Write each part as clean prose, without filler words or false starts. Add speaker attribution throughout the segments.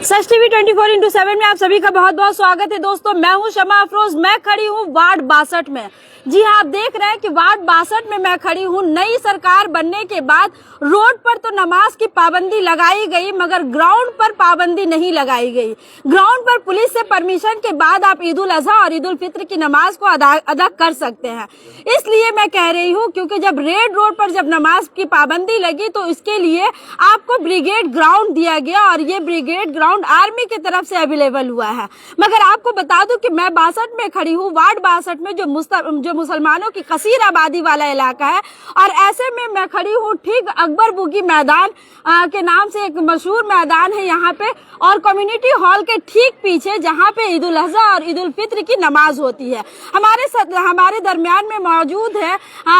Speaker 1: सच TV 24x7 में आप सभी का बहुत बहुत स्वागत है। दोस्तों, मैं हूं शमा अफरोज। मैं खड़ी हूं वार्ड 62 में। जी हाँ, आप देख रहे हैं कि वार्ड 62 में मैं खड़ी हूं। नई सरकार बनने के बाद रोड पर तो नमाज की पाबंदी लगाई गई, मगर ग्राउंड पर पाबंदी नहीं लगाई गई। ग्राउंड पर पुलिस से परमिशन के बाद आप ईद उल अजहा और ईद उल फित्र की नमाज को अदा कर सकते हैं। इसलिए मैं कह रही हूँ, क्योंकि जब रेड रोड पर जब नमाज की पाबंदी लगी तो इसके लिए आपको ब्रिगेड ग्राउंड दिया गया और ये ब्रिगेड ग्राउंड आर्मी की तरफ से अवेलेबल हुआ है। मगर आपको बता दूं कि मैं 62 में खड़ी हूँ, वार्ड 62 में, जो मुसलमानों की कसीर आबादी वाला इलाका है। और ऐसे में मैं खड़ी हूँ ठीक अकबर बुगी मैदान के नाम से एक मशहूर मैदान है यहाँ पे, और कम्युनिटी हॉल के ठीक पीछे जहाँ पे ईद उल अजहा और ईद उल फित्र की नमाज होती है। हमारे दरमियान में मौजूद है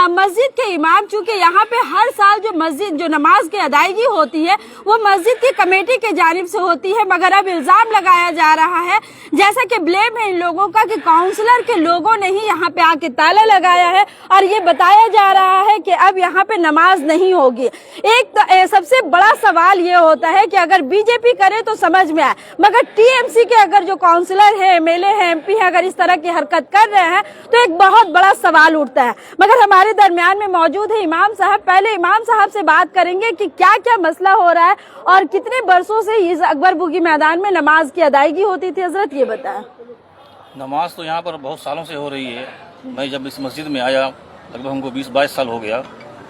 Speaker 1: मस्जिद के इमाम। चूंकि यहाँ पे हर साल जो नमाज की अदायगी होती है वो मस्जिद की कमेटी के जानिब से होती है, मगर अब इल्जाम लगाया जा रहा है, जैसा कि ब्लेम है इन लोगों का, कि काउंसलर के लोगों ने ही यहाँ पे आके ताला लगाया है और ये बताया जा रहा है कि अब यहाँ पे नमाज नहीं होगी। एक तो सबसे बड़ा सवाल ये होता है कि अगर बीजेपी करे तो समझ में आए, मगर टीएमसी के अगर जो काउंसलर है, एमएलए है, एमपी है, अगर इस तरह की हरकत कर रहे हैं तो एक बहुत बड़ा सवाल उठता है। मगर हमारे दरमियान में मौजूद है इमाम साहब। पहले इमाम साहब से बात करेंगे कि क्या क्या मसला हो रहा है और कितने बरसों से इस अकबर बुगी मैदान में नमाज की अदायगी होती थी। हजरत, ये बताएं।
Speaker 2: नमाज तो यहाँ पर बहुत सालों से हो रही है। मैं जब इस मस्जिद में आया लगभग हमको 20-22 साल हो गया,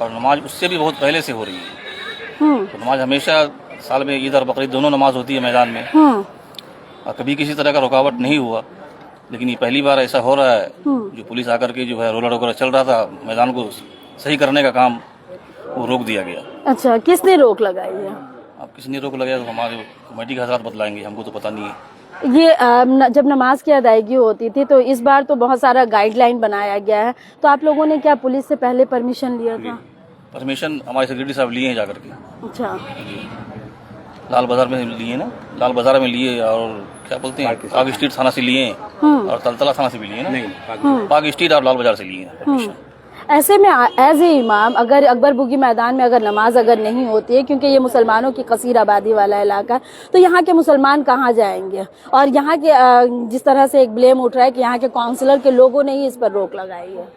Speaker 2: और नमाज उससे भी बहुत पहले से हो रही है। तो नमाज हमेशा साल में ईद और बकरीद दोनों नमाज होती है मैदान में, और कभी किसी तरह का रुकावट नहीं हुआ। लेकिन ये पहली बार ऐसा हो रहा है, जो पुलिस आकर के जो है रोलर वगैरह चल रहा था, मैदान को सही करने का काम वो रोक दिया गया।
Speaker 1: अच्छा, किसने रोक लगाई है?
Speaker 2: अब किसने रोक लगाया तो हमारे कमेटी के हजरात बतलाएंगे, हमको तो पता नहीं है।
Speaker 1: ये जब नमाज की अदायगी होती थी तो इस बार तो बहुत सारा गाइडलाइन बनाया गया है, तो आप लोगों ने क्या पुलिस से पहले परमिशन लिया था?
Speaker 2: परमिशन हमारे सेक्रेटरी साहब लिए हैं जाकर के।
Speaker 1: अच्छा,
Speaker 2: लाल बाजार में लिए ना, लाल बाजार में लिए, और क्या बोलते हैं पाक स्ट्रीट थाना से लिए, और तलतला थाना से भी लिए ना, नहीं पाक स्ट्रीट और लाल बाजार से लिए।
Speaker 1: ऐसे में एज ए इमाम, अगर अकबर बुगी मैदान में अगर नमाज अगर नहीं होती है, क्योंकि ये मुसलमानों की कसीर आबादी वाला इलाका है, तो यहाँ के मुसलमान कहाँ जाएंगे? और यहाँ के जिस तरह से एक ब्लेम उठ रहा है कि यहाँ के काउंसलर के लोगों ने ही इस पर रोक लगाई है।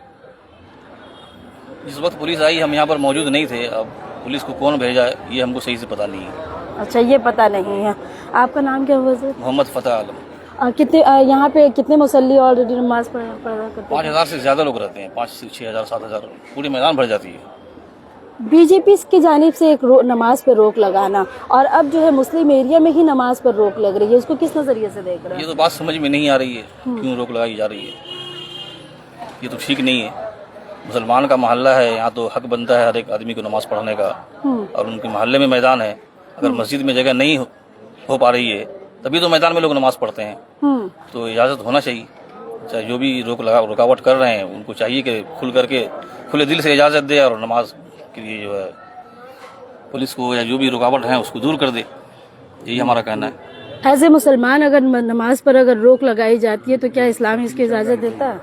Speaker 2: इस वक्त पुलिस आई, हम यहाँ पर मौजूद नहीं थे। अब पुलिस को कौन भेजा ये हमको सही से पता नहीं है।
Speaker 1: अच्छा, ये पता नहीं है। आपका नाम क्या हुआ सर?
Speaker 2: मोहम्मद फतेह आलम।
Speaker 1: कितने यहाँ पे कितने मुसल्ली ऑलरेडी नमाज पढ़ा करते हैं?
Speaker 2: 5000 से ज्यादा लोग रहते हैं, 5 से 6000 7000, पूरी मैदान भर जाती है।
Speaker 1: बीजेपी की जानिब से एक नमाज पर रोक लगाना, और अब जो है मुस्लिम एरिया में ही नमाज पर रोक लग रही है, उसको किस नजरिए से देख रहे हैं?
Speaker 2: ये तो बात समझ में नहीं आ रही है, क्यों रोक लगाई जा रही है। ये तो ठीक नहीं है। मुसलमान का मोहल्ला है, यहाँ तो हक बनता है हर एक आदमी को नमाज पढ़ने का, और उनके मोहल्ले में मैदान है। अगर मस्जिद में जगह नहीं हो पा रही है, तभी तो मैदान में लोग नमाज पढ़ते हैं। तो इजाजत होना चाहिए। चाहे जो भी रुकावट कर रहे हैं, उनको चाहिए कि खुले दिल से इजाजत दे, और नमाज के लिए जो है पुलिस को या जो भी रुकावट है उसको दूर कर दे। यही हमारा कहना है।
Speaker 1: एज ए मुसलमान, अगर नमाज पर अगर रोक लगाई जाती है तो क्या इस्लाम इसकी इजाजत देता है?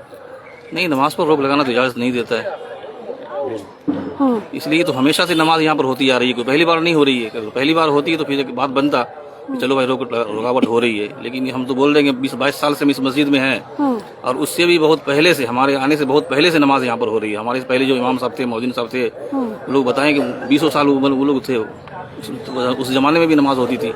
Speaker 1: नहीं,
Speaker 2: नमाज पर रोक लगाना तो इजाजत नहीं देता है। इसलिए तो हमेशा से नमाज यहाँ पर होती आ रही है, कोई पहली बार नहीं हो रही है। पहली बार होती है तो फिर बात बनता, चलो भाई रुकावट हो रही है। लेकिन हम तो बोल देंगे 20-22 साल से हम इस मस्जिद में हैं, और उससे भी बहुत पहले से, हमारे आने से बहुत पहले से नमाज यहाँ पर हो रही है। हमारे से पहले जो इमाम साहब थे, मौजिन साहब थे, वो लोग बताएं कि 20 साल वो लोग थे, उस जमाने में भी नमाज होती थी।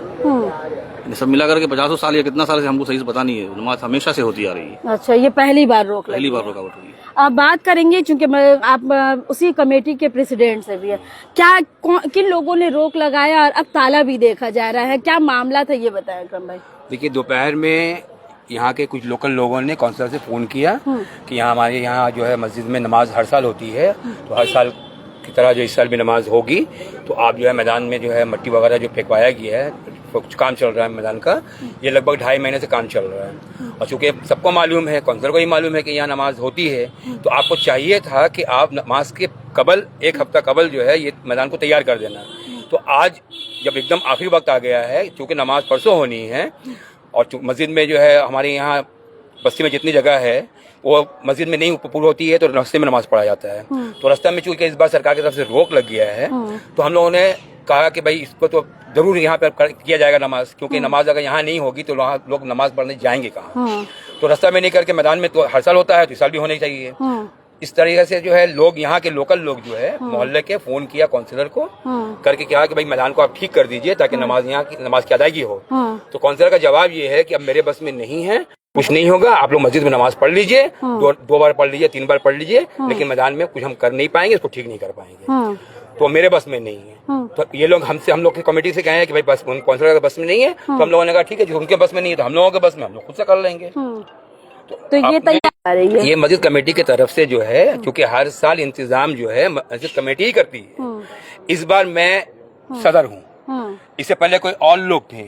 Speaker 2: सब मिला करके 50 साल या कितना साल से हमको सही से पता नहीं है। नमाज हमेशा से होती आ रही है।
Speaker 1: अच्छा, ये पहली बार रुकावट
Speaker 2: हुई है।
Speaker 1: आप बात करेंगे, चूंकि आप उसी कमेटी के प्रेसिडेंट से भी है, क्या किन लोगों ने रोक लगाया और अब ताला भी देखा जा रहा है, क्या मामला था ये बताएं अकरम भाई।
Speaker 3: देखिए, दोपहर में यहाँ के कुछ लोकल लोगों ने काउंसलर से फोन किया कि यहाँ हमारे यहाँ जो है मस्जिद में नमाज हर साल होती है, तो हर साल की तरह जो इस साल भी नमाज होगी, तो आप जो है मैदान में जो है मट्टी वगैरह जो फेंकवाया गया है, कुछ काम चल रहा है मैदान का, ये लगभग 2.5 महीने से काम चल रहा है। और चूंकि सबको मालूम है, काउंसलर को ही मालूम है कि यहाँ नमाज होती है, तो आपको चाहिए था कि आप नमाज के कबल 1 हफ्ता कबल जो है ये मैदान को तैयार कर देना। तो आज जब एकदम आखिरी वक्त आ गया है, चूंकि नमाज परसों होनी है, और मस्जिद में जो है हमारे यहाँ बस्ती में जितनी जगह है वो मस्जिद में नहीं पूरी होती है, तो रास्ते में नमाज पढ़ा जाता है। तो रास्ते में चूंकि इस बार सरकार की तरफ से रोक लग गया है, तो हम लोगों ने कहा कि भाई इसको तो जरूर यहाँ पे किया जाएगा नमाज, क्योंकि नमाज अगर यहाँ नहीं होगी तो वहाँ लोग नमाज पढ़ने जाएंगे कहाँ। तो रास्ता में नहीं करके मैदान में तो हर साल होता है, तो इस साल भी होना चाहिए। इस तरीके से जो है लोग यहाँ के लोकल लोग जो है मोहल्ले के फोन किया काउंसलर को करके कहा कि भाई मैदान को आप ठीक कर दीजिए ताकि नमाज यहाँ की नमाज की अदायगी हो। तो काउंसलर का जवाब ये है कि अब मेरे बस में नहीं है, कुछ नहीं होगा, आप लोग मस्जिद में नमाज पढ़ लीजिए, दो बार पढ़ लीजिए, 3 बार पढ़ लीजिए, लेकिन मैदान में कुछ हम कर नहीं पाएंगे, इसको ठीक नहीं कर पाएंगे, तो मेरे बस में नहीं है। तो ये लोग हम लोग की कमेटी से कहे हैं कि भाई बस काउंसलर के बस में नहीं है, तो हम लोगों ने कहा ठीक है, जो उनके बस में नहीं है तो हम लोगों के बस में हम लोग खुद से कर लेंगे।
Speaker 1: तो ये तैयार रही है,
Speaker 3: ये मस्जिद कमेटी की तरफ से जो है, क्योंकि हर साल इंतजाम जो है मस्जिद कमेटी ही करती है। इस बार मैं सदर हूँ, इससे पहले कोई और लोग थे,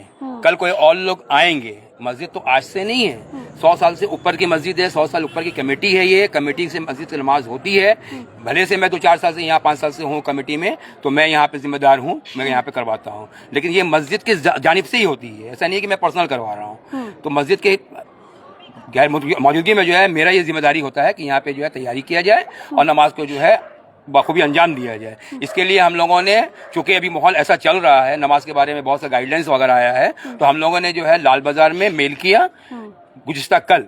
Speaker 3: कल कोई और लोग आएंगे। मस्जिद तो आज से नहीं है, 100 साल से ऊपर की मस्जिद है, 100 साल ऊपर की कमेटी है। ये कमेटी से मस्जिद की नमाज होती है। भले से मैं 2-4 साल से यहाँ 5 साल से हूँ कमेटी में, तो मैं यहाँ पे जिम्मेदार हूँ, मैं यहाँ पे करवाता हूँ, लेकिन ये मस्जिद की जानिब से ही होती है, ऐसा नहीं है कि मैं पर्सनल करवा रहा हूँ। तो मस्जिद के गैर मौजूदगी में जो है मेरा ये जिम्मेदारी होता है कि यहाँ पे जो है तैयारी किया जाए और नमाज को जो है बखूबी अंजाम दिया जाए। इसके लिए हम लोगों ने, चूंकि अभी माहौल ऐसा चल रहा है, नमाज के बारे में बहुत सा गाइडलाइंस वगैरह आया है, तो हम लोगों ने जो है लाल बाजार में मेल किया गुज़िश्ता कल,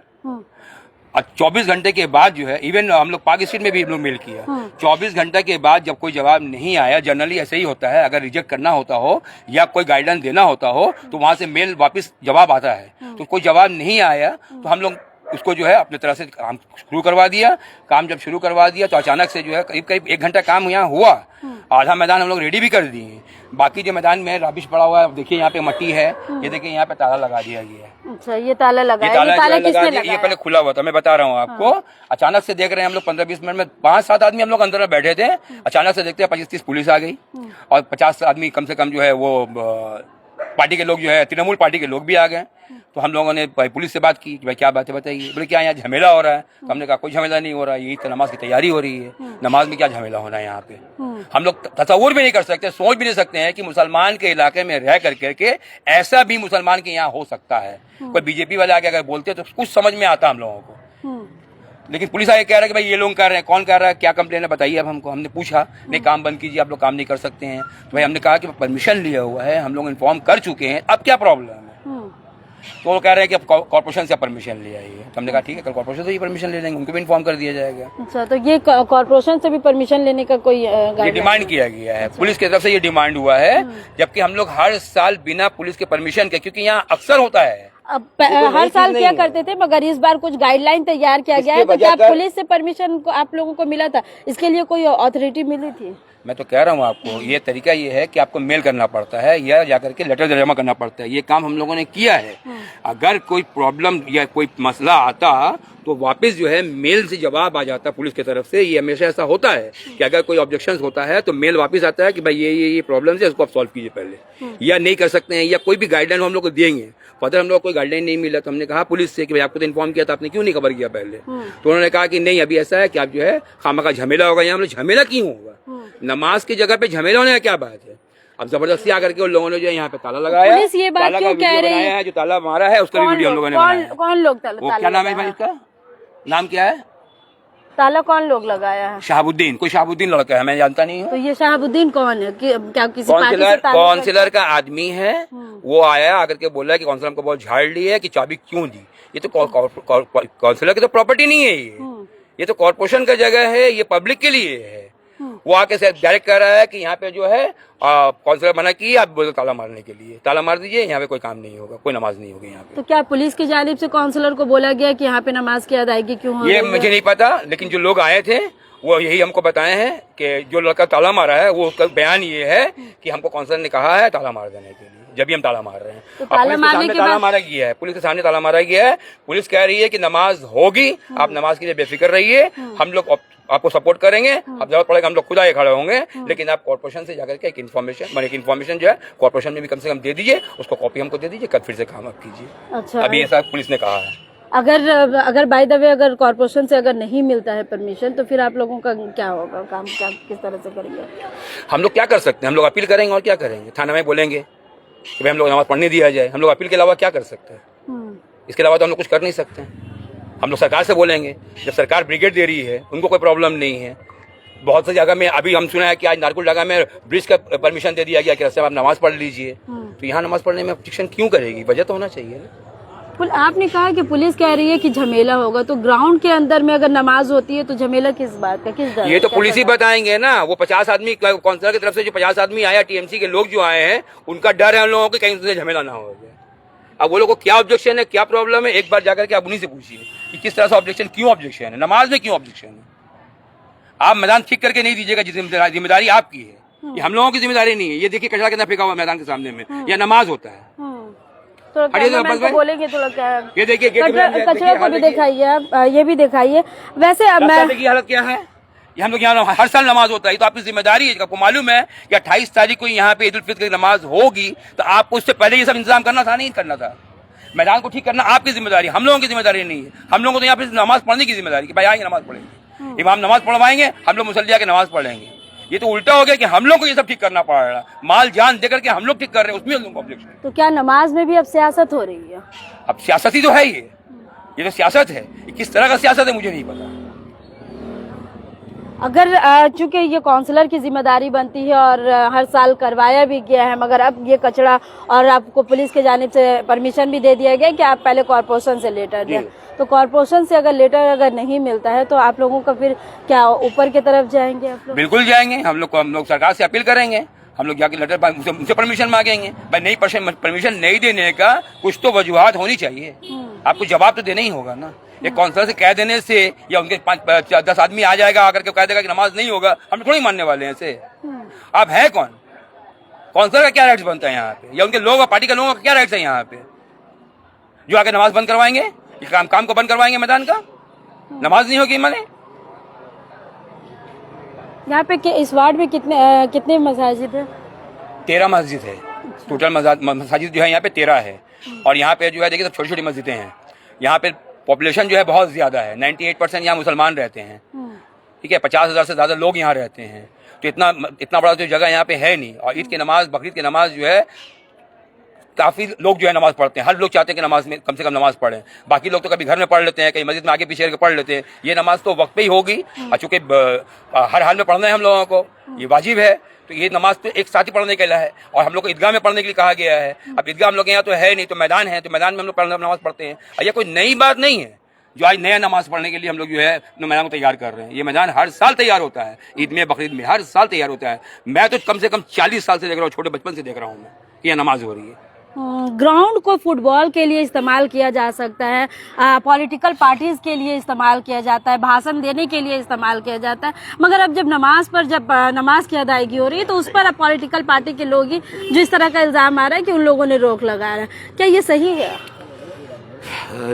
Speaker 3: और 24 घंटे के बाद जो है, इवन हम लोग पाक स्ट्रीट में भी हम लोग मेल किया, 24 घंटे के बाद जब कोई जवाब नहीं आया, जनरली ऐसे ही होता है, अगर रिजेक्ट करना होता हो या कोई गाइडेंस देना होता हो तो वहां से मेल वापस जवाब आता है। तो कोई जवाब नहीं आया तो हम लोग उसको जो है अपने तरह से काम शुरू करवा दिया। काम जब शुरू करवा दिया तो अचानक से जो है करीब 1 घंटा काम यहाँ हुआ, आधा मैदान हम लोग रेडी भी कर दिए। बाकी जो मैदान में राबिश पड़ा हुआ है, देखिए यहाँ पे मट्टी है, ये देखिए यहाँ पे ताला लगा दिया गया है।
Speaker 1: अच्छा, ये ताला लगा है,
Speaker 3: ताला
Speaker 1: किसने लगाया?
Speaker 3: ये पहले खुला हुआ था, मैं बता रहा हूँ आपको। अचानक से देख रहे हैं हम लोग 15-20 मिनट में 5-7 आदमी हम लोग अंदर में बैठे थे, अचानक से देखते हैं 25-30 पुलिस आ गई और 50 आदमी कम से कम जो है वो पार्टी के लोग जो है, तृणमूल पार्टी के लोग भी आ गए। तो हम लोगों ने पुलिस से बात की कि भाई क्या बात है बताइए। बोले क्या यहाँ झमेला हो रहा है? तो हमने कहा कोई झमेला नहीं हो रहा है, यही तो नमाज की तैयारी हो रही है, नमाज में क्या झमेला होना है यहाँ पे। हम लोग तसव्वुर भी नहीं कर सकते, सोच भी नहीं सकते हैं कि मुसलमान के इलाके में रह करके ऐसा भी मुसलमान के यहाँ हो सकता है। कोई बीजेपी वाले आके अगर बोलते तो कुछ समझ में आता हम लोगों को, लेकिन पुलिस आगे कह रहा है कि भाई ये लोग कर रहे हैं, कौन कर रहा है, क्या कंप्लेन है बताइए अब हमको। हमने पूछा, नहीं काम बंद कीजिए, आप लोग काम नहीं कर सकते हैं। तो भाई हमने कहा कि परमिशन लिया हुआ है, हम लोग इन्फॉर्म कर चुके हैं, अब क्या प्रॉब्लम है। तो वो कह रहे हैं कि अब कॉर्पोरेशन से परमिशन ले आइए। तो हमने कहा ठीक है, कल कॉर्पोरेशन से ही परमिशन ले लेंगे, उनको भी इन्फॉर्म कर दिया जाएगा।
Speaker 1: अच्छा, तो ये कॉर्पोरेशन से भी परमिशन लेने का कोई
Speaker 3: ये डिमांड किया गया है। पुलिस की तरफ से ये डिमांड हुआ है, जबकि हम लोग हर साल बिना पुलिस के परमिशन के, क्योंकि यहाँ अक्सर होता है,
Speaker 1: हर साल किया करते थे, मगर इस बार कुछ गाइडलाइन तैयार किया गया है, तो क्या पुलिस से परमिशन आप लोगों को मिला था? इसके लिए कोई अथॉरिटी मिली थी?
Speaker 3: मैं तो कह रहा हूँ आपको, ये तरीका ये है कि आपको मेल करना पड़ता है या जाकर के लेटर जमा करना पड़ता है। ये काम हम लोगों ने किया है। अगर कोई प्रॉब्लम या कोई मसला आता तो वापस जो है मेल से जवाब आ जाता पुलिस की तरफ से। ये हमेशा ऐसा होता है कि अगर कोई ऑब्जेक्शन होता है तो मेल वापस आता है कि भाई ये प्रॉब्लम है, इसको आप सॉल्व कीजिए पहले, या नहीं कर सकते हैं, या कोई भी गाइडलाइन हम लोग को देंगे। फर्दर हम लोग को कोई गाइडलाइन नहीं मिला तो हमने कहा पुलिस से कि भाई आपको तो इन्फॉर्म किया था, आपने क्यों नहीं खबर किया पहले। तो उन्होंने कहा कि नहीं, अभी ऐसा है कि आप जो है खामा का झमेला होगा। यहाँ हम लोग झमेला क्यों होगा? नमाज की जगह पे झमेला होने का क्या बात है? अब जबरदस्ती आकर के उन लोगों ने जो यहाँ पे ताला लगाया,
Speaker 1: पुलिस ये बात क्यों कह रही है?
Speaker 3: जो ताला मारा है उसका भी वीडियो हम लोगों ने बनाया।
Speaker 1: कौन लोग ताला?
Speaker 3: क्या नाम है भाई इसका? नाम क्या है?
Speaker 1: ताला कौन लोग लगाया है?
Speaker 3: शहाबुद्दीन, कोई शहाबुद्दीन लड़का है, मैं जानता नहीं हूँ।
Speaker 1: तो ये शहाबुद्दीन कौन है? क्या किसी पार्टी से ताल्लुक?
Speaker 3: काउंसिलर का आदमी है, वो आया आकर के बोला कि काउंसिलर को बहुत झाड़ ली है कि चाबी क्यों दी। ये तो काउंसिलर की तो प्रॉपर्टी नहीं है, ये तो कॉर्पोरेशन का जगह है, ये पब्लिक के लिए है। वो आके से डायरेक्ट कर रहा है कि यहाँ पे जो है काउंसिलर मना की, आप बोलो ताला मारने के लिए, ताला मार दीजिए, यहाँ पे कोई काम नहीं होगा, कोई नमाज नहीं होगी यहाँ पे।
Speaker 1: तो क्या पुलिस की जानिब से काउंसिलर को बोला गया कि यहाँ पे नमाज की अदायगी क्यों हो रही है?
Speaker 3: ये मुझे नहीं पता, लेकिन जो लोग आए थे वो यही हमको बताए हैं कि जो लड़का ताला मारा है वो उसका बयान ये है कि हमको काउंसिलर ने कहा है ताला मार देने के लिए, जब भी हम ताला मार रहे हैं।
Speaker 1: तो ताला मारने के
Speaker 3: ताला मारा गया है, पुलिस के सामने ताला मारा गया है। पुलिस कह रही है कि नमाज होगी, आप नमाज के लिए बेफिक्र रहिए, हम लोग आपको सपोर्ट करेंगे, अब जरूरत पड़ेगा हम लोग खुद आगे खड़े होंगे, लेकिन आप कॉर्पोरेशन से जाकर के एक इन्फॉर्मेशन जो है कॉर्पोरेशन में भी कम से कम दे दीजिए, उसको कॉपी हमको दे दीजिए, कल फिर से काम आप कीजिए।
Speaker 1: अच्छा,
Speaker 3: अभी ऐसा पुलिस ने कहा है।
Speaker 1: अगर बाय द वे अगर कॉर्पोरेशन से अगर नहीं मिलता है परमिशन तो फिर आप लोगों का क्या होगा? काम क्या किस तरह से करेंगे?
Speaker 3: हम लोग क्या कर सकते हैं? हम लोग अपील करेंगे और क्या करेंगे? थाना में बोलेंगे कि भाई हम लोग नमाज पढ़ने दिया जाए। हम लोग अपील के अलावा क्या कर सकते हैं? इसके अलावा तो हम लोग कुछ कर नहीं सकते हैं। हम लोग सरकार से बोलेंगे, जब सरकार ब्रिगेड दे रही है, उनको कोई प्रॉब्लम नहीं है, बहुत सी जगह में अभी हम सुना है कि आज नारकुलडागा में ब्रिज का परमिशन दे दिया गया कि रास्ते में आप नमाज पढ़ लीजिए। तो यहाँ नमाज पढ़ने में ऑब्जेक्शन क्यों करेगी? वजह तो होना चाहिए ना।
Speaker 1: आपने कहा कि पुलिस कह रही है कि झमेला होगा, तो ग्राउंड के अंदर में अगर नमाज होती है तो झमेला किस बात का, किस डर?
Speaker 3: ये तो पुलिस ही बताएंगे ना। वो 50 आदमी काउंसिलर की तरफ से जो 50 आदमी आया, टीएमसी के लोग जो आए हैं, उनका डर है उन लोगों को कहीं से झमेला ना हो। अब वो लोग को क्या ऑब्जेक्शन है, क्या प्रॉब्लम है, एक बार जाकर के आप उन्हीं से पूछिए कि किस तरह से ऑब्जेक्शन, क्यों ऑब्जेक्शन है, नमाज में क्यों ऑब्जेक्शन है। आप मैदान ठीक करके नहीं दीजिएगा, जिम्मेदारी आपकी है, ये हम लोगों की जिम्मेदारी नहीं है। ये देखिए कचरा कितना फेंका हुआ मैदान के सामने में, या नमाज होता है।
Speaker 1: तो बोलेंगे तो लगता है
Speaker 3: ये देखिए
Speaker 1: कचरा को भी दिखाइए आप, ये भी दिखाइए। वैसे अब मैं
Speaker 3: की हालत क्या है, ये हम लोग यहाँ हर साल नमाज होता है, तो आपकी जिम्मेदारी है। आपको मालूम है कि 28 तारीख को यहाँ पे ईद उल फित्र की नमाज होगी, तो आपको उससे पहले ये सब इंतजाम करना था, नहीं करना था। मैदान को ठीक करना आपकी जिम्मेदारी, हम लोगों की जिम्मेदारी नहीं है। हम लोगों को तो यहाँ पे नमाज पढ़ने की जिम्मेदारी कि भाई आएंगे नमाज पढ़ेंगे, इमाम नमाज पढ़वाएंगे, हम लोग मुसल्ली आके नमाज पढ़ लेंगे। ये तो उल्टा हो गया कि हम लोग को ये सब ठीक करना पड़ रहा है, माल जान देकर के हम लोग ठीक कर रहे हैं, उसमें हम लोग ऑब्जेक्शन।
Speaker 1: तो क्या नमाज में भी अब सियासत हो रही है?
Speaker 3: अब सियासत ही तो है, ये तो सियासत है। किस तरह का सियासत है मुझे नहीं पता।
Speaker 1: अगर चूंकि ये काउंसलर की जिम्मेदारी बनती है और हर साल करवाया भी गया है, मगर अब ये कचरा और आपको पुलिस के जानिब से परमिशन भी दे दिया गया कि आप पहले कॉर्पोरेशन से लेटर दें, तो कॉर्पोरेशन से अगर लेटर अगर नहीं मिलता है तो आप लोगों का फिर क्या ऊपर की तरफ जाएंगे आप लोग?
Speaker 3: बिल्कुल जाएंगे हम लोग सरकार से अपील करेंगे, हम लोग जाके लेटर उनसे परमिशन मांगेंगे। भाई नहीं, परमिशन नहीं देने का कुछ तो वजूहात होनी चाहिए, आपको जवाब तो देना ही होगा ना। एक काउंसलर से कह देने से या उनके 5-10 आदमी आ जाएगा आकर के कह देगा कि नमाज नहीं होगा, हम थोड़ी मानने वाले हैं इसे। आप है कौन? काउंसलर का क्या राइट्स बनता है यहाँ पे, या उनके लोग पार्टी के लोगों का क्या राइट्स है यहाँ पे जो आके नमाज बंद करवाएंगे, काम को बंद करवाएंगे मैदान का? नमाज नहीं होगी माने।
Speaker 1: यहाँ पे इस वार्ड में कितने मसाजिद है?
Speaker 3: 13 मस्जिद है टोटल। मसाजिद जो है यहाँ पे 13 है, और यहाँ पे जो है देखिए सब छोटी छोटी मस्जिदें हैं। यहाँ पे पॉपुलेशन जो है बहुत ज्यादा है, 98% यहाँ मुसलमान रहते हैं, ठीक है। 50,000 से ज्यादा लोग यहाँ रहते हैं, तो इतना बड़ा जो जगह यहाँ पे है नहीं। और ईद की नमाज, बकरीद की नमाज जो है काफी लोग जो है नमाज पढ़ते हैं। हर लोग चाहते हैं कि नमाज में कम से कम नमाज पढ़ें। बाकी लोग तो कभी घर में पढ़ लेते हैं, कहीं मस्जिद में आगे पीछे करके पढ़ लेते हैं। ये नमाज तो वक्त पे ही होगी, और चूंकि हर हाल में पढ़ना है हम लोगों को, ये वाजिब है, तो ये नमाज तो एक साथ ही पढ़ने के लिए है। और हम लोग को ईदगाह में पढ़ने के लिए कहा गया है। अब ईदगाह हम लोग यहाँ तो है नहीं, तो मैदान है, तो मैदान में हम लोग नमाज पढ़ते हैं। और ये कोई नई बात नहीं है जो आज नया नमाज पढ़ने के लिए हम लोग जो है मैदान को तैयार कर रहे हैं। ये मैदान हर साल तैयार होता है, ईद में बकरीद में हर साल तैयार होता है। मैं तो कम से कम 40 साल से देख रहा हूँ, छोटे बचपन से देख रहा हूँ मैं, ये नमाज हो रही है।
Speaker 1: ग्राउंड को फुटबॉल के लिए इस्तेमाल किया जा सकता है, पॉलिटिकल पार्टीज के लिए इस्तेमाल किया जाता है, भाषण देने के लिए इस्तेमाल किया जाता है, मगर अब जब नमाज की अदायगी हो रही है तो उस पर अब पॉलिटिकल पार्टी के लोग ही जो इस तरह का इल्जाम आ रहा है कि उन लोगों ने रोक लगा रहा है, क्या ये सही है?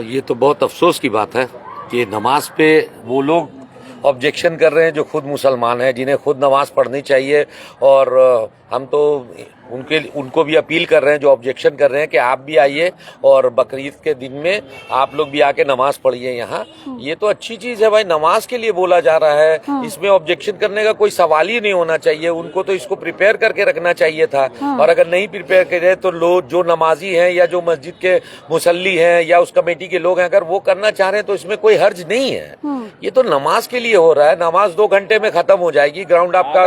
Speaker 4: ये तो बहुत अफसोस की बात है कि नमाज पे वो लोग ऑब्जेक्शन कर रहे हैं जो खुद मुसलमान हैं, जिन्हें खुद नमाज पढ़नी चाहिए। और हम तो उनको भी अपील कर रहे हैं जो ऑब्जेक्शन कर रहे हैं कि आप भी आइए और बकरीद के दिन में आप लोग भी आके नमाज पढ़िए यहाँ। ये तो अच्छी चीज है भाई, नमाज के लिए बोला जा रहा है, इसमें ऑब्जेक्शन करने का कोई सवाल ही नहीं होना चाहिए। उनको तो इसको प्रिपेयर करके रखना चाहिए था। और अगर नहीं प्रिपेयर करे तो लोग जो नमाजी हैं या जो मस्जिद के मुसल्ली हैं या उस कमेटी के लोग हैं, अगर वो करना चाह रहे हैं तो इसमें कोई हर्ज नहीं है। ये तो नमाज के लिए हो रहा है, नमाज 2 घंटे में खत्म हो जाएगी, ग्राउंड आपका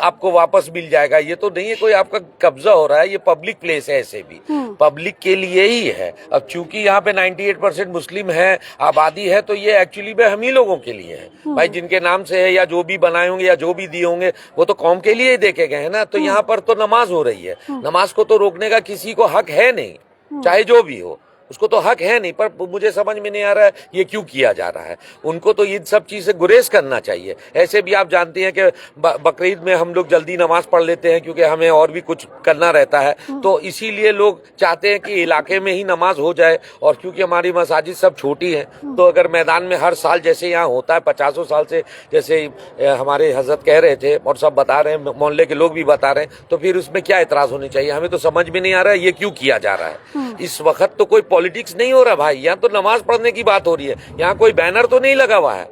Speaker 4: आपको वापस मिल जाएगा। ये तो नहीं है कोई आपका कब्जा हो रहा है, ये पब्लिक प्लेस है, ऐसे भी पब्लिक के लिए ही है। अब चूंकि यहाँ पे 98% मुस्लिम है, आबादी है, तो ये एक्चुअली में हम ही लोगों के लिए है भाई, जिनके नाम से है या जो भी बनाए होंगे या जो भी दिए होंगे वो तो कौम के लिए ही देखे गए हैं ना। तो यहाँ पर तो नमाज हो रही है, नमाज को तो रोकने का किसी को हक है नहीं, चाहे जो भी हो, उसको तो हक है नहीं। पर मुझे समझ में नहीं आ रहा है ये क्यों किया जा रहा है। उनको तो इन सब चीज से गुरेज करना चाहिए। ऐसे भी आप जानते हैं कि बकरीद में हम लोग जल्दी नमाज पढ़ लेते हैं क्योंकि हमें और भी कुछ करना रहता है, तो इसीलिए लोग चाहते हैं कि इलाके में ही नमाज हो जाए। और क्योंकि हमारी मसाजिद सब छोटी है, तो अगर मैदान में हर साल जैसे यहाँ होता है 50 साल से, जैसे हमारे हजरत कह रहे थे और सब बता रहे हैं, मोहल्ले के लोग भी बता रहे हैं, तो फिर उसमें क्या एतराज होनी चाहिए। हमें तो समझ में नहीं आ रहा है ये क्यों किया जा रहा है। इस वक्त तो कोई पॉलिटिक्स नहीं हो रहा भाई, यहाँ तो नमाज पढ़ने की बात हो रही है, यहाँ कोई बैनर तो नहीं लगा हुआ है।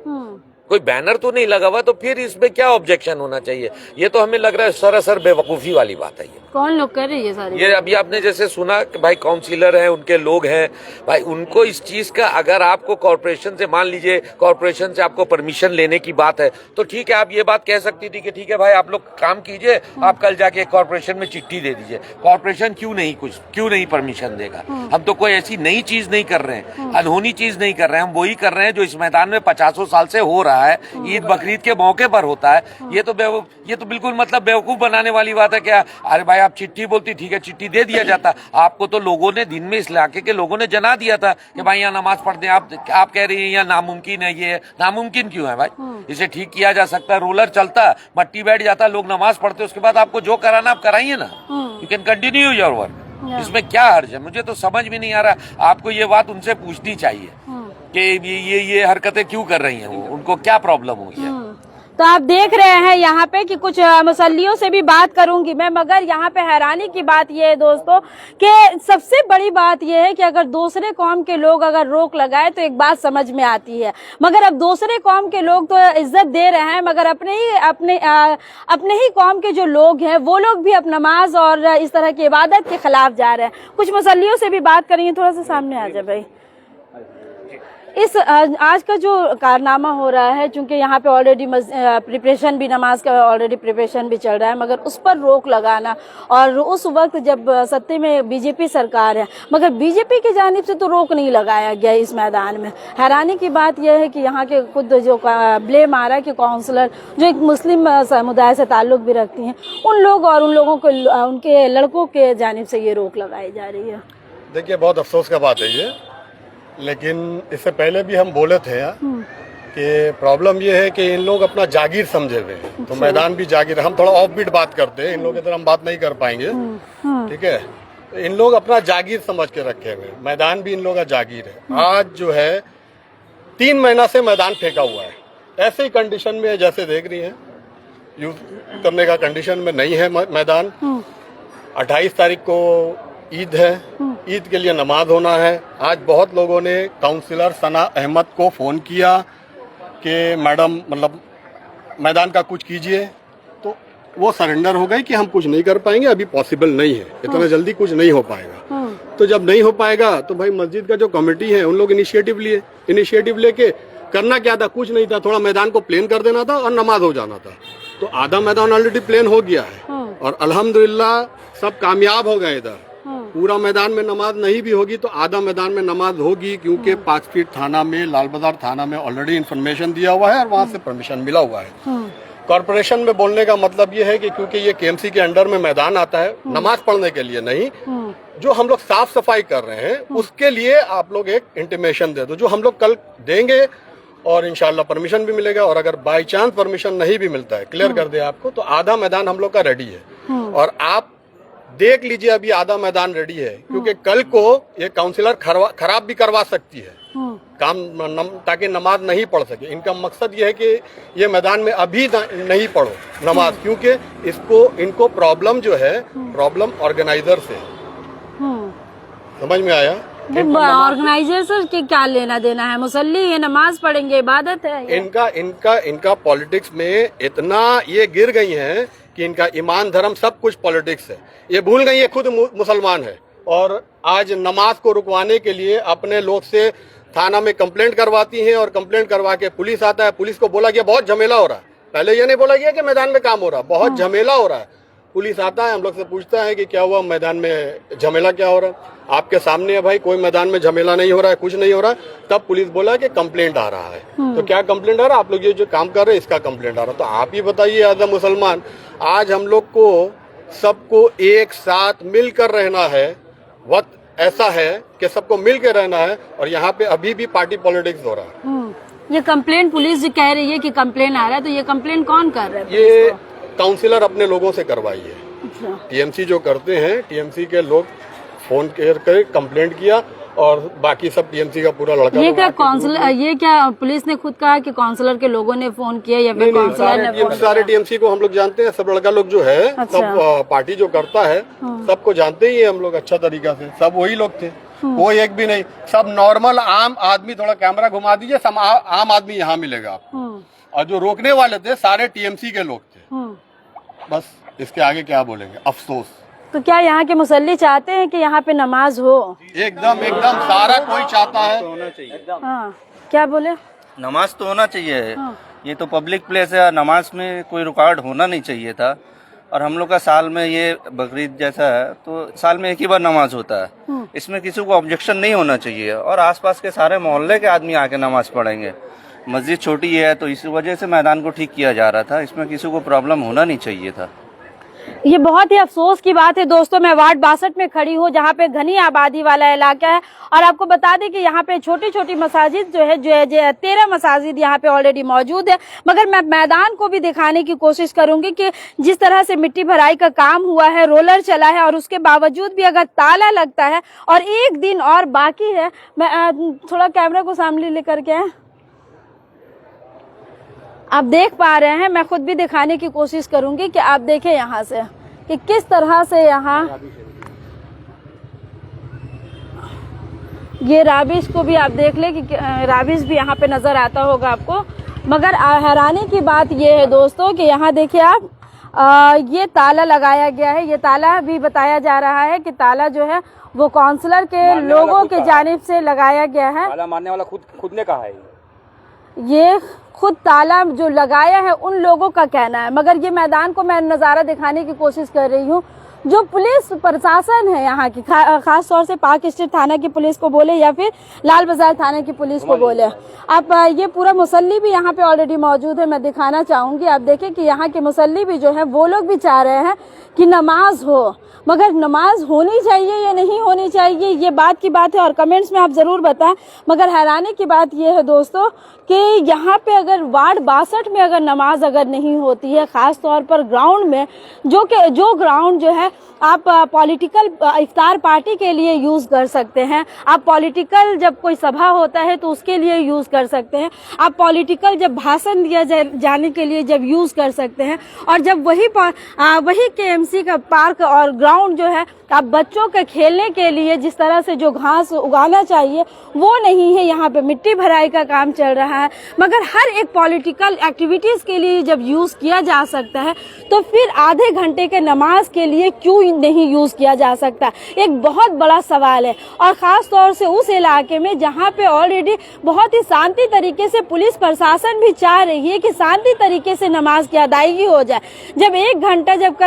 Speaker 4: कोई बैनर तो नहीं लगा हुआ, तो फिर इसमें क्या ऑब्जेक्शन होना चाहिए? ये तो हमें लग रहा है सरासर बेवकूफी वाली बात है।
Speaker 1: कौन लोग कर रही है सारी?
Speaker 4: ये अभी आपने जैसे सुना कि भाई काउंसिलर हैं, उनके लोग हैं, भाई उनको इस चीज का, अगर आपको कॉर्पोरेशन से, मान लीजिए कॉर्पोरेशन से आपको परमिशन लेने की बात है, तो ठीक है, आप ये बात कह सकती थी कि ठीक है भाई आप लोग काम कीजिए, आप कल जाके कॉर्पोरेशन में चिट्ठी दे दीजिए। कॉर्पोरेशन क्यों नहीं परमिशन देगा? हम तो कोई ऐसी नई चीज नहीं कर रहे हैं, अनहोनी चीज नहीं कर रहे हैं, हम वही कर रहे हैं जो इस मैदान में 50 साल से हो रहा है, ईद बकरीद के मौके पर होता है। ये तो बिल्कुल मतलब बेवकूफ बनाने वाली बात है। क्या अरे भाई आप चिट्ठी बोलती, ठीक है चिट्ठी दे दिया जाता। आपको तो लोगों ने दिन में, इस इलाके के लोगों ने जना दिया था कि भाई यहाँ नमाज पढ़ते हैं। आप कह रही हैं यहाँ नामुमकिन है। ये नामुमकिन क्यों है भाई? इसे ठीक किया जा सकता है, रोलर चलता, मट्टी बैठ जाता, लोग नमाज पढ़ते, उसके बाद आपको जो कराना आप कराइए ना, you can continue your work. इसमें क्या हर्ज है? मुझे तो समझ भी नहीं आ रहा। आपको ये बात उनसे पूछनी चाहिए कि ये हरकतें क्यों कर रही हैं, वो उनको क्या प्रॉब्लम हुई है।
Speaker 1: तो आप देख रहे हैं यहाँ पे कि कुछ मुसल्लियों से भी बात करूंगी मैं, मगर यहाँ पे हैरानी की बात ये है दोस्तों कि सबसे बड़ी बात ये है कि अगर दूसरे कौम के लोग अगर रोक लगाए तो एक बात समझ में आती है, मगर अब दूसरे कौम के लोग तो इज्जत दे रहे हैं, मगर अपने ही कौम के जो लोग हैं वो लोग भी अब नमाज और इस तरह की इबादत के खिलाफ जा रहे हैं। कुछ मुसल्लियों से भी बात करेंगे, थोड़ा सा सामने आ जाए भाई। इस आज का जो कारनामा हो रहा है, चूंकि यहाँ पे ऑलरेडी प्रिपरेशन भी, नमाज का ऑलरेडी प्रिपरेशन भी चल रहा है, मगर उस पर रोक लगाना, और उस वक्त जब सत्ते में बीजेपी सरकार है, मगर बीजेपी की जानिब से तो रोक नहीं लगाया गया इस मैदान में। हैरानी की बात यह है कि यहाँ के खुद जो ब्लेम आ रहा है कि काउंसलर जो एक मुस्लिम समुदाय से ताल्लुक भी रखती हैं, उन लोग और उन लोगों को, उनके लड़कों के जानिब से ये रोक लगाई जा रही है।
Speaker 5: देखिए बहुत अफसोस का बात है ये, लेकिन इससे पहले भी हम बोले थे कि प्रॉब्लम ये है कि इन लोग अपना जागीर समझे हुए हैं, तो मैदान भी जागीर। हम थोड़ा ऑफ बीट बात करते हैं, इन लोग की तरह हम बात नहीं कर पाएंगे, ठीक है। तो इन लोग अपना जागीर समझ के रखे हुए हैं, मैदान भी इन लोग का जागीर है। आज जो है 3 महीना से मैदान फेंका हुआ है, ऐसे ही कंडीशन में है जैसे देख रही हैं, यूज करने का कंडीशन में नहीं है मैदान। 28 तारीख को ईद है, ईद के लिए नमाज होना है। आज बहुत लोगों ने काउंसिलर सना अहमद को फ़ोन किया कि मैडम मतलब मैदान का कुछ कीजिए, तो वो सरेंडर हो गई कि हम कुछ नहीं कर पाएंगे, अभी पॉसिबल नहीं है, इतना जल्दी कुछ नहीं हो पाएगा। तो जब नहीं हो पाएगा तो भाई मस्जिद का जो कमेटी है उन लोग इनिशिएटिव लेके करना क्या था, कुछ नहीं था, थोड़ा मैदान को प्लेन कर देना था और नमाज हो जाना था। तो आधा मैदान ऑलरेडी प्लेन हो गया है और अल्हम्दुलिल्लाह सब कामयाब हो गए। इधर पूरा मैदान में नमाज नहीं भी होगी तो आधा मैदान में नमाज होगी, क्योंकि 5 फीट थाना में, लाल बाजार थाना में ऑलरेडी इन्फॉर्मेशन दिया हुआ है और वहाँ से परमिशन मिला हुआ है। कॉर्पोरेशन में बोलने का मतलब ये है कि क्योंकि ये केएमसी के अंडर में मैदान आता है, नमाज पढ़ने के लिए नहीं, जो हम लोग साफ सफाई कर रहे हैं उसके लिए आप लोग एक इंटीमेशन दे दो, जो हम लोग कल देंगे और इंशाल्लाह परमिशन भी मिलेगा। और अगर बाई चांस परमिशन नहीं भी मिलता है, क्लियर कर दे आपको, तो आधा मैदान हम लोग का रेडी है। और आप देख लीजिए अभी आधा मैदान रेडी है, क्योंकि कल को ये काउंसिलर खराब भी करवा सकती है काम, ताकि नमाज नहीं पढ़ सके। इनका मकसद ये है कि ये मैदान में अभी नहीं पढ़ो नमाज, क्योंकि इनको प्रॉब्लम जो है, प्रॉब्लम ऑर्गेनाइजर से। समझ में आया?
Speaker 1: ऑर्गेनाइजेशन के क्या लेना देना है, मुसल्ली है, नमाज पढ़ेंगे, इबादत है।
Speaker 5: इनका पॉलिटिक्स में इतना ये गिर गई हैं कि इनका ईमान धर्म सब कुछ पॉलिटिक्स है। ये भूल गई ये खुद मुसलमान है, और आज नमाज को रुकवाने के लिए अपने लोग से थाना में कंप्लेंट करवाती हैं, और कंप्लेंट करवा के पुलिस आता है। पुलिस को बोला गया बहुत झमेला हो रहा है, पहले ये नहीं बोला गया कि मैदान में काम हो रहा है, बहुत झमेला हो रहा है। पुलिस आता है, हम लोग से पूछता है कि क्या हुआ, मैदान में झमेला क्या हो रहा है? आपके सामने है भाई, कोई मैदान में झमेला नहीं हो रहा है, कुछ नहीं हो रहा है। तब पुलिस बोला कि कंप्लेंट आ रहा है। तो क्या कंप्लेंट आ रहा है? आप लोग ये जो काम कर रहे हैं इसका कंप्लेंट आ रहा है। तो आप ही बताइए एज अ मुसलमान, आज हम लोग को सबको एक साथ मिलकर रहना है। वक्त ऐसा है कि सबको मिलकर रहना है, और यहाँ पे अभी भी पार्टी पॉलिटिक्स हो रहा है।
Speaker 1: ये कंप्लेंट पुलिस जो कह रही है कि कंप्लेंट आ रहा है, तो ये कंप्लेंट कौन कर रहा है?
Speaker 5: ये काउंसिलर अपने लोगों से करवाई है। टीएमसी जो करते हैं, टीएमसी के लोग फोन कर कंप्लेंट किया, और बाकी सब टीएमसी का पूरा लड़का।
Speaker 1: ये क्या काउंसिलर, ये क्या पुलिस ने खुद कहा कि काउंसिलर के लोगों ने फोन किया या फिर काउंसिलर ने फोन?
Speaker 5: सारे टीएमसी को हम लोग जानते हैं, सब लड़का लोग जो है, सब पार्टी जो करता है सबको जानते ही है हम लोग अच्छा तरीका से। सब वही लोग थे, कोई एक भी नहीं, सब नॉर्मल आम आदमी। थोड़ा कैमरा घुमा दीजिए, सब आम आदमी यहाँ मिलेगा आपको। और जो रोकने वाले थे सारे टीएमसी के लोग थे। बस इसके आगे क्या बोलेंगे, अफसोस।
Speaker 1: तो क्या यहाँ के मुसल्ली चाहते हैं कि यहाँ पे नमाज हो?
Speaker 5: एकदम एकदम सारा कोई चाहता है।
Speaker 1: हाँ, क्या बोले?
Speaker 6: नमाज तो होना चाहिए। ये तो पब्लिक प्लेस है, नमाज में कोई रुकावट होना नहीं चाहिए था। और हम लोग का साल में ये बकरीद जैसा है तो साल में एक ही बार नमाज होता है, इसमें किसी को ऑब्जेक्शन नहीं होना चाहिए। और आसपास के सारे मोहल्ले के आदमी आके नमाज पढ़ेंगे। मस्जिद छोटी है तो इस वजह से मैदान को ठीक किया जा रहा था, इसमें किसी को प्रॉब्लम होना नहीं चाहिए था।
Speaker 1: ये बहुत ही अफसोस की बात है दोस्तों। मैं वार्ड 62 में खड़ी हूँ जहाँ पे घनी आबादी वाला इलाका है और आपको बता दें कि यहाँ पे छोटी छोटी मसाजिद जो है 13 मसाजिद यहाँ पे ऑलरेडी मौजूद है। मगर मैं मैदान को भी दिखाने की कोशिश करूंगी कि जिस तरह से मिट्टी भराई का काम हुआ है, रोलर चला है और उसके बावजूद भी अगर ताला लगता है और एक दिन और बाकी है। मैं थोड़ा कैमरा को सामने लेकर के आप देख पा रहे हैं, मैं खुद भी दिखाने की कोशिश करूंगी कि आप देखें यहाँ से कि किस तरह से यहाँ ये राबिश को भी आप देख ले कि राबिश भी यहाँ पे नजर आता होगा आपको। मगर हैरानी की बात ये है दोस्तों कि यहाँ देखिए आप, ये ताला लगाया गया है। ये ताला भी बताया जा रहा है कि ताला जो है वो काउंसलर के लोगों के जानिब से लगाया गया है।
Speaker 3: ताला मारने वाला खुद ने कहा है।
Speaker 1: ये खुद ताला जो लगाया है उन लोगों का कहना है। मगर ये मैदान को मैं नज़ारा दिखाने की कोशिश कर रही हूँ। जो पुलिस प्रशासन है यहाँ की, खास तौर से पार्क स्ट्रीट थाना की पुलिस को बोले या फिर लाल बाजार थाना की पुलिस को बोले, आप ये पूरा मुसल्ली भी यहाँ पे ऑलरेडी मौजूद है। मैं दिखाना चाहूंगी, आप देखें कि यहाँ के मुसल्ली भी जो है वो लोग भी चाह रहे हैं कि नमाज हो। मगर नमाज होनी चाहिए या नहीं होनी चाहिए ये बात की बात है और कमेंट्स में आप जरूर बताएं। मगर हैरानी की बात यह है दोस्तों कि यहाँ पे अगर वार्ड 62 में अगर नमाज अगर नहीं होती है, खास तौर पर ग्राउंड में, जो ग्राउंड जो है आप पॉलिटिकल इफ्तार पार्टी के लिए यूज कर सकते हैं, आप पॉलिटिकल जब कोई सभा होता है तो उसके लिए यूज कर सकते हैं, आप पॉलिटिकल जब भाषण दिया जाने के लिए जब यूज कर सकते हैं, और जब वही केएमसी का पार्क और ग्राउंड जो है आप बच्चों के खेलने के लिए जिस तरह से जो घास उगाना चाहिए वो नहीं है। यहाँ पे मिट्टी भराई का काम चल रहा है। मगर हर एक पॉलिटिकल एक्टिविटीज के लिए जब यूज किया जा सकता है तो फिर आधे घंटे के नमाज के लिए क्यों नहीं यूज किया जा सकता, एक बहुत बड़ा सवाल है। और खास तौर से उस इलाके में जहाँ पे ऑलरेडी बहुत ही शांति तरीके से पुलिस प्रशासन भी चाह रही है कि शांति तरीके से नमाज की अदायगी हो जाए। जब 1 घंटा जब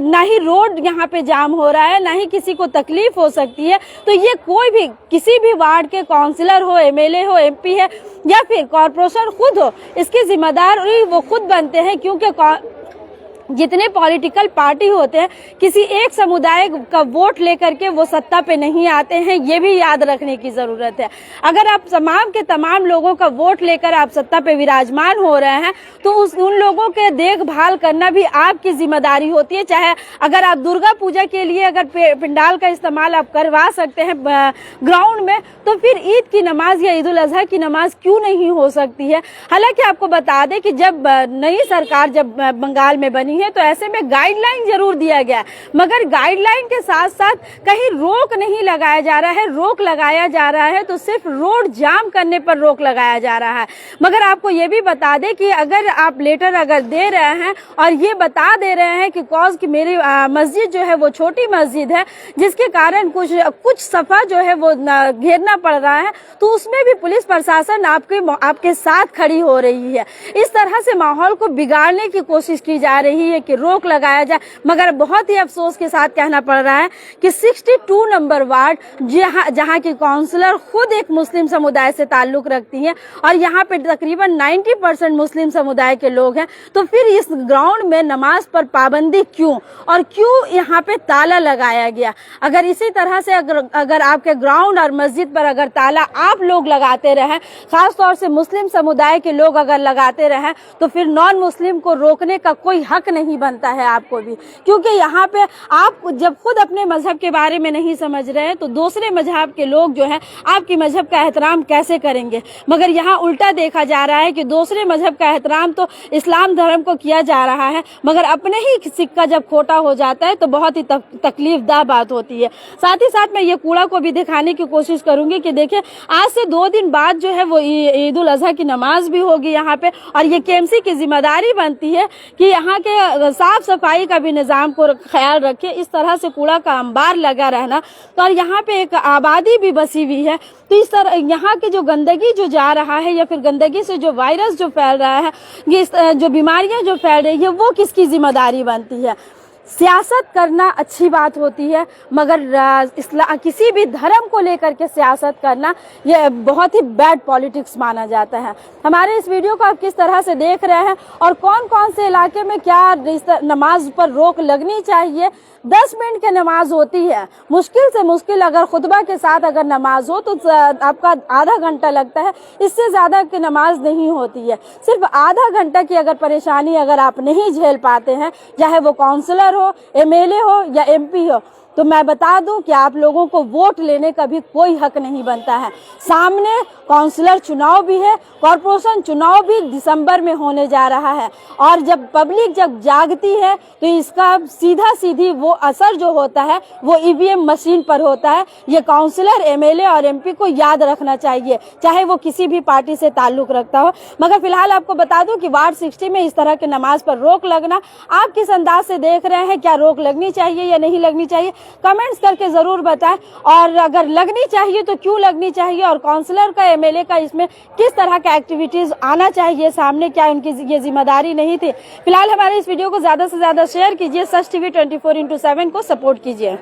Speaker 1: ना ही रोड यहाँ पे जाम हो रहा है, ना ही किसी को तकलीफ हो सकती है, तो ये कोई भी किसी भी वार्ड के काउंसलर हो, एमएलए हो, एमपी है या फिर कॉर्पोरेशन खुद हो, इसकी जिम्मेदारी वो खुद बनते हैं। क्योंकि जितने पॉलिटिकल पार्टी होते हैं किसी एक समुदाय का वोट लेकर के वो सत्ता पे नहीं आते हैं, ये भी याद रखने की जरूरत है। अगर आप तमाम के तमाम लोगों का वोट लेकर आप सत्ता पे विराजमान हो रहे हैं तो उन लोगों के देखभाल करना भी आपकी जिम्मेदारी होती है। चाहे अगर आप दुर्गा पूजा के लिए अगर पंडाल का इस्तेमाल आप करवा सकते हैं ग्राउंड में, तो फिर ईद की नमाज या ईद उल अजहा की नमाज क्यों नहीं हो सकती है। हालांकि आपको बता दें कि जब नई सरकार जब बंगाल में बनी है तो ऐसे में गाइडलाइन जरूर दिया गया है, मगर गाइडलाइन के साथ साथ कहीं रोक नहीं लगाया जा रहा है। रोक लगाया जा रहा है तो सिर्फ रोड जाम करने पर रोक लगाया जा रहा है। मगर आपको ये भी बता दें कि अगर आप लेटर अगर दे रहे हैं और ये बता दे रहे हैं कि कॉज की मेरी मस्जिद जो है वो छोटी मस्जिद है जिसके कारण कुछ सफा जो है वो घेरना पड़ रहा है, तो उसमें भी पुलिस प्रशासन आपके साथ खड़ी हो रही है। इस तरह से माहौल को बिगाड़ने की कोशिश की जा रही है कि रोक लगाया जाए। मगर बहुत ही अफसोस के साथ कहना पड़ रहा है कि 62 नंबर वार्ड जहां की काउंसलर खुद एक मुस्लिम समुदाय से ताल्लुक रखती हैं और यहाँ पे तकरीबन 90% मुस्लिम समुदाय के लोग हैं, तो फिर इस ग्राउंड में नमाज पर पाबंदी क्यों और क्यों यहाँ पे ताला लगाया गया। अगर इसी तरह से अगर आपके ग्राउंड और मस्जिद पर अगर ताला आप लोग लगाते रहे, खास तौर से मुस्लिम समुदाय के लोग अगर लगाते रहे, तो फिर नॉन मुस्लिम को रोकने का कोई हक नहीं बनता है आपको भी, क्योंकि यहाँ पे आप जब खुद अपने मजहब के बारे में नहीं समझ रहे हैं तो दूसरे मजहब के लोग जो है आपकी मजहब का एहतराम कैसे करेंगे। मगर यहाँ उल्टा देखा जा रहा है कि दूसरे मजहब का एहतराम तो इस्लाम धर्म को किया जा रहा है, मगर अपने ही सिक्का जब खोटा हो जाता है तो बहुत ही तकलीफदार बात होती है। साथ ही साथ मैं ये कूड़ा को भी दिखाने की कोशिश करूंगी कि देखिए आज से 2 दिन बाद जो है वो ईद उल अजहा की नमाज भी होगी यहाँ पे, और ये केएमसी की जिम्मेदारी बनती है कि यहाँ के साफ सफाई का भी निजाम को ख्याल रखे। इस तरह से कूड़ा का अंबार लगा रहना, तो और यहाँ पे एक आबादी भी बसी हुई है, तो इस तरह यहाँ की जो गंदगी जो जा रहा है या फिर गंदगी से जो वायरस जो फैल रहा है, ये जो बीमारियां जो फैल रही है, वो किसकी जिम्मेदारी बनती है। सियासत करना अच्छी बात होती है, मगर किसी भी धर्म को लेकर के सियासत करना ये बहुत ही बैड पॉलिटिक्स माना जाता है। हमारे इस वीडियो को आप किस तरह से देख रहे हैं और कौन कौन से इलाके में क्या नमाज पर रोक लगनी चाहिए। 10 मिनट की नमाज होती है, मुश्किल से मुश्किल अगर खुतबा के साथ अगर नमाज हो तो आपका आधा घंटा लगता है, इससे ज्यादा की नमाज नहीं होती है। सिर्फ आधा घंटा की अगर परेशानी अगर आप नहीं झेल पाते हैं, चाहे वो काउंसलर हो, एमएलए हो या एमपी हो, तो मैं बता दूं कि आप लोगों को वोट लेने का भी कोई हक नहीं बनता है। सामने काउंसलर चुनाव भी है, कॉर्पोरेशन चुनाव भी दिसंबर में होने जा रहा है, और जब पब्लिक जब जागती है तो इसका सीधी वो असर जो होता है वो ईवीएम मशीन पर होता है। ये काउंसलर, एमएलए और एमपी को याद रखना चाहिए, चाहे वो किसी भी पार्टी से ताल्लुक रखता हो। मगर फिलहाल आपको बता दूं कि वार्ड 60 में इस तरह के नमाज पर रोक लगना, आप किस अंदाज से देख रहे हैं, क्या रोक लगनी चाहिए या नहीं लगनी चाहिए, कमेंट्स करके जरूर बताएं। और अगर लगनी चाहिए तो क्यों लगनी चाहिए, और काउंसलर का, एमएलए का इसमें किस तरह का एक्टिविटीज आना चाहिए सामने, क्या उनकी ये जिम्मेदारी नहीं थी। फिलहाल हमारे इस वीडियो को ज्यादा से ज्यादा शेयर कीजिए, सच टीवी 24/7 को सपोर्ट कीजिए।